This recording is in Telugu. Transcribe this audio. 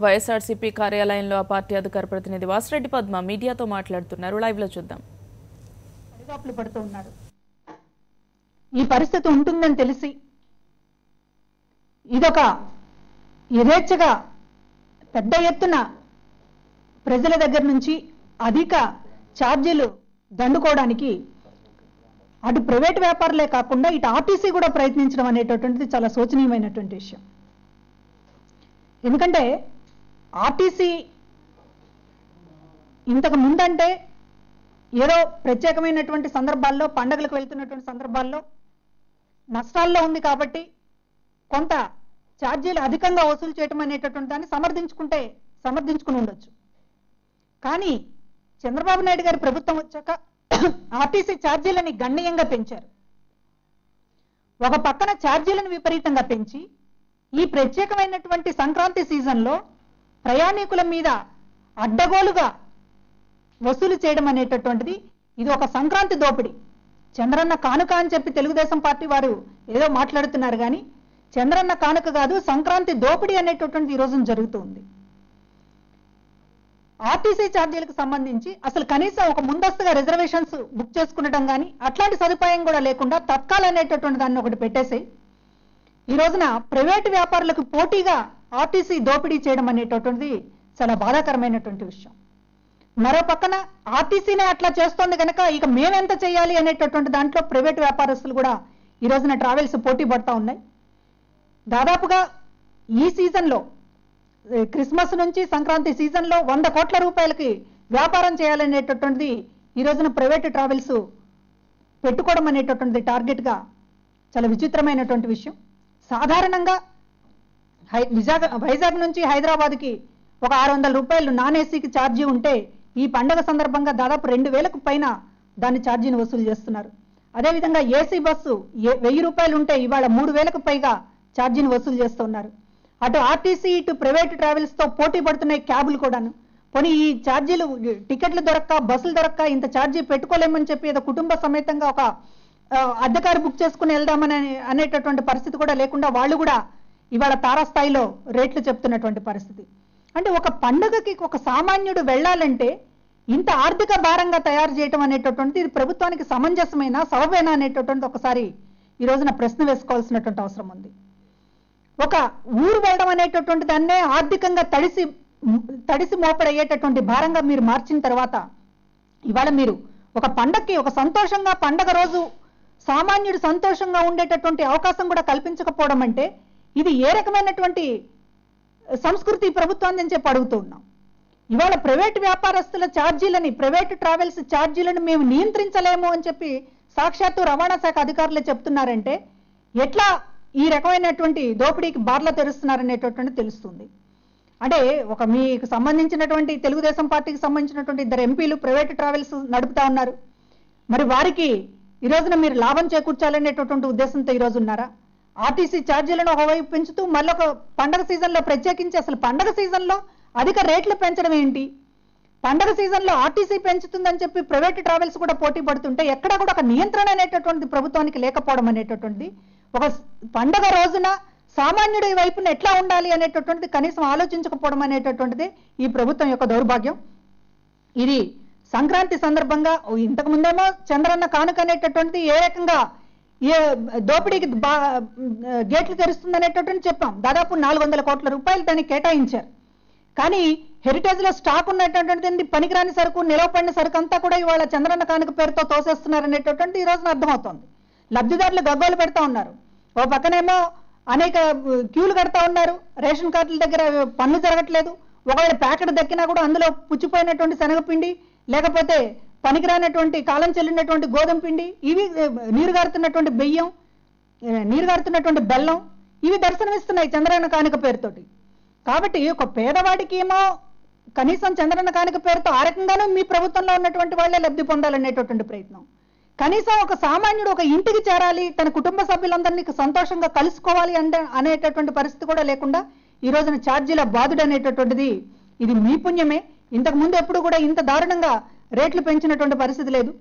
వైఎస్ఆర్సీపీ కార్యాలయంలో ఆ పార్టీ అధికార ప్రతినిధి వాసిరెడ్డి పద్మ మీడియాతో మాట్లాడుతున్నారు. లైవ్ లో చూద్దాం. పడిగాపులు పడుతూ ఉన్నారు. ఈ పరిస్థితి ఉంటుందని తెలిసి ఇదొక యథేచ్ఛగా పెద్ద ఎత్తున ప్రజల దగ్గర నుంచి అధిక ఛార్జీలు దండుకోవడానికి అటు ప్రైవేట్ వ్యాపారులే కాకుండా ఇటు ఆర్టీసీ కూడా ప్రయత్నించడం అనేటటువంటిది చాలా శోచనీయమైనటువంటి విషయం. ఎందుకంటే ఆర్టీసీ ఇంతకు ముందంటే ఏదో ప్రత్యేకమైనటువంటి సందర్భాల్లో, పండగలకు వెళ్తున్నటువంటి సందర్భాల్లో నష్టాల్లో ఉంది కాబట్టి కొంత ఛార్జీలు అధికంగా వసూలు చేయటం అనేటటువంటి దాన్ని సమర్థించుకుని ఉండొచ్చు. కానీ చంద్రబాబు నాయుడు గారి ప్రభుత్వం వచ్చాక ఆర్టీసీ ఛార్జీలని గణనీయంగా పెంచారు. ఒక పక్కన ఛార్జీలను విపరీతంగా పెంచి ఈ ప్రత్యేకమైనటువంటి సంక్రాంతి సీజన్లో ప్రయాణికుల మీద అడ్డగోలుగా వసూలు చేయడం అనేటటువంటిది ఇది ఒక సంక్రాంతి దోపిడీ. చంద్రన్న కానుక అని చెప్పి తెలుగుదేశం పార్టీ వారు ఏదో మాట్లాడుతున్నారు, కానీ చంద్రన్న కానుక కాదు, సంక్రాంతి దోపిడీ అనేటటువంటిది ఈ రోజున జరుగుతుంది. ఆర్టీసీ ఛార్జీలకు సంబంధించి అసలు కనీసం ఒక ముందస్తుగా రిజర్వేషన్స్ బుక్ చేసుకునడం కానీ అట్లాంటి సదుపాయం కూడా లేకుండా తత్కాల్ అనేటటువంటి దాన్ని ఒకటి పెట్టేసి ఈ రోజున ప్రైవేటు వ్యాపారులకు పోటీగా ఆర్టీసీ దోపిడీ చేయడం అనేటటువంటిది చాలా బాధాకరమైనటువంటి విషయం. మరో పక్కన ఆర్టీసీనే అట్లా చేస్తోంది కనుక ఇక మేమెంత చేయాలి అనేటటువంటి దాంట్లో ప్రైవేటు వ్యాపారస్తులు కూడా ఈ రోజున ట్రావెల్స్ పోటీ పడతా ఉన్నాయి. దాదాపుగా ఈ సీజన్లో క్రిస్మస్ నుంచి సంక్రాంతి సీజన్లో 100 కోట్ల రూపాయలకి వ్యాపారం చేయాలనేటటువంటిది ఈ రోజున ప్రైవేటు ట్రావెల్స్ పెట్టుకోవడం అనేటటువంటిది టార్గెట్గా చాలా విచిత్రమైనటువంటి విషయం. సాధారణంగా వైజాగ్ నుంచి హైదరాబాద్కి ఒక 600 రూపాయలు నాన్ ఏసీకి ఛార్జీ ఉంటే ఈ పండగ సందర్భంగా దాదాపు 2000కు పైన దాని ఛార్జీని వసూలు చేస్తున్నారు. అదేవిధంగా ఏసీ బస్సు 1000 రూపాయలు ఉంటే ఇవాళ 3000కు పైగా ఛార్జీని వసూలు చేస్తున్నారు. అటు ఆర్టీసీ ఇటు ప్రైవేట్ ట్రావెల్స్తో పోటీ పడుతున్నాయి క్యాబులు కూడాను. పోనీ ఈ ఛార్జీలు టికెట్లు దొరక్క, బస్సులు దొరక్క ఇంత ఛార్జీ పెట్టుకోలేమని చెప్పి ఏదో కుటుంబ సమేతంగా ఒక అద్దెకారు బుక్ చేసుకుని వెళ్దామని అనేటటువంటి పరిస్థితి కూడా లేకుండా వాళ్ళు కూడా ఇవాళ తారాస్థాయిలో రేట్లు చెప్తున్నటువంటి పరిస్థితి. అంటే ఒక పండుగకి ఒక సామాన్యుడు వెళ్ళాలంటే ఇంత ఆర్థిక భారంగా తయారు చేయటం అనేటటువంటిది ఇది ప్రభుత్వానికి సమంజసమైన సబబేనా అనేటటువంటి ఒకసారి ఈ రోజున ప్రశ్న వేసుకోవాల్సినటువంటి అవసరం ఉంది. ఒక ఊరు వెళ్ళడం అనేటటువంటి దాన్నే ఆర్థికంగా తడిసి మోపడయ్యేటటువంటి భారంగా మీరు మార్చిన తర్వాత ఇవాళ మీరు ఒక పండగకి ఒక సంతోషంగా పండగ రోజు సామాన్యుడు సంతోషంగా ఉండేటటువంటి అవకాశం కూడా కల్పించకపోవడం అంటే ఇది ఏ రకమైనటువంటి సంస్కృతి ప్రభుత్వాన్ని అని చెప్పి అడుగుతూ ఉన్నాం. ఇవాళ ప్రైవేటు వ్యాపారస్తుల ఛార్జీలని, ప్రైవేటు ట్రావెల్స్ ఛార్జీలను మేము నియంత్రించలేము అని చెప్పి సాక్షాత్తు రవాణా శాఖ అధికారులే చెప్తున్నారంటే ఎట్లా ఈ రకమైనటువంటి దోపిడీకి బార్ల తెరుస్తున్నారనేటటువంటి తెలుస్తుంది. అంటే ఒక మీకు సంబంధించినటువంటి తెలుగుదేశం పార్టీకి సంబంధించినటువంటి 2 ఎంపీలు ప్రైవేటు ట్రావెల్స్ నడుపుతా ఉన్నారు. మరి వారికి ఈ రోజున మీరు లాభం చేకూర్చాలనేటటువంటి ఉద్దేశంతో ఈ రోజు ఉన్నారా? ఆర్టీసీ ఛార్జీలను ఒకవైపు పెంచుతూ మళ్ళీ ఒక పండగ సీజన్లో ప్రత్యేకించి అసలు పండగ సీజన్లో అధిక రేట్లు పెంచడం ఏంటి? పండగ సీజన్లో ఆర్టీసీ పెంచుతుందని చెప్పి ప్రైవేట్ ట్రావెల్స్ కూడా పోటీ పడుతుంటే ఎక్కడా కూడా ఒక నియంత్రణ అనేటటువంటిది ప్రభుత్వానికి లేకపోవడం అనేటటువంటిది, ఒక పండగ రోజున సామాన్యుడి వైపున ఎట్లా ఉండాలి అనేటటువంటిది కనీసం ఆలోచించకపోవడం అనేటటువంటిది ఈ ప్రభుత్వం యొక్క దౌర్భాగ్యం. ఇది సంక్రాంతి సందర్భంగా ఇంతకు ముందేమో చంద్రన్న కానుక అనేటటువంటిది ఏ రకంగా ఏ దోపిడీకి గేట్లు తెరుస్తుంది అనేటటువంటి చెప్పాం. దాదాపు 400 కోట్ల రూపాయలు దానికి కేటాయించారు. కానీ హెరిటేజ్లో స్టాక్ ఉన్నటువంటిది పనికిరాని సరుకు, నిలవపడిన సరుకు అంతా కూడా ఇవాళ చంద్రన్న కానుక పేరుతో తోసేస్తున్నారు అనేటటువంటి ఈ రోజున అర్థమవుతోంది. లబ్ధిదారులు గగ్గోలు పెడతా ఉన్నారు. ఓ పక్కనేమో అనేక క్యూలు కడతా ఉన్నారు. రేషన్ కార్డుల దగ్గర పనులు జరగట్లేదు. ఒకవేళ ప్యాకెట్ దక్కినా కూడా అందులో పుచ్చిపోయినటువంటి శనగపిండి, లేకపోతే పనికిరానటువంటి కాలం చెల్లినటువంటి గోధుమ పిండి, ఇవి నీరు గారుతున్నటువంటి బియ్యం, నీరు గారుతున్నటువంటి బెల్లం, ఇవి దర్శనమిస్తున్నాయి చంద్రన్న కానుక పేరుతోటి. కాబట్టి ఒక పేదవాడికి ఏమో కనీసం చంద్రన్న కానుక పేరుతో ఆ రకంగానూ మీ ప్రభుత్వంలో ఉన్నటువంటి వాళ్ళే లబ్ధి పొందాలనేటటువంటి ప్రయత్నం. కనీసం ఒక సామాన్యుడు ఒక ఇంటికి చేరాలి, తన కుటుంబ సభ్యులందరినీ సంతోషంగా కలుసుకోవాలి అనేటటువంటి పరిస్థితి కూడా లేకుండా ఈ రోజున ఛార్జీల బాధుడు అనేటటువంటిది ఇది మీ పుణ్యమే. ఇంతకు ముందు ఎప్పుడు కూడా ఇంత దారుణంగా రేట్లు పెంచినటువంటి పరిస్థితి లేదు.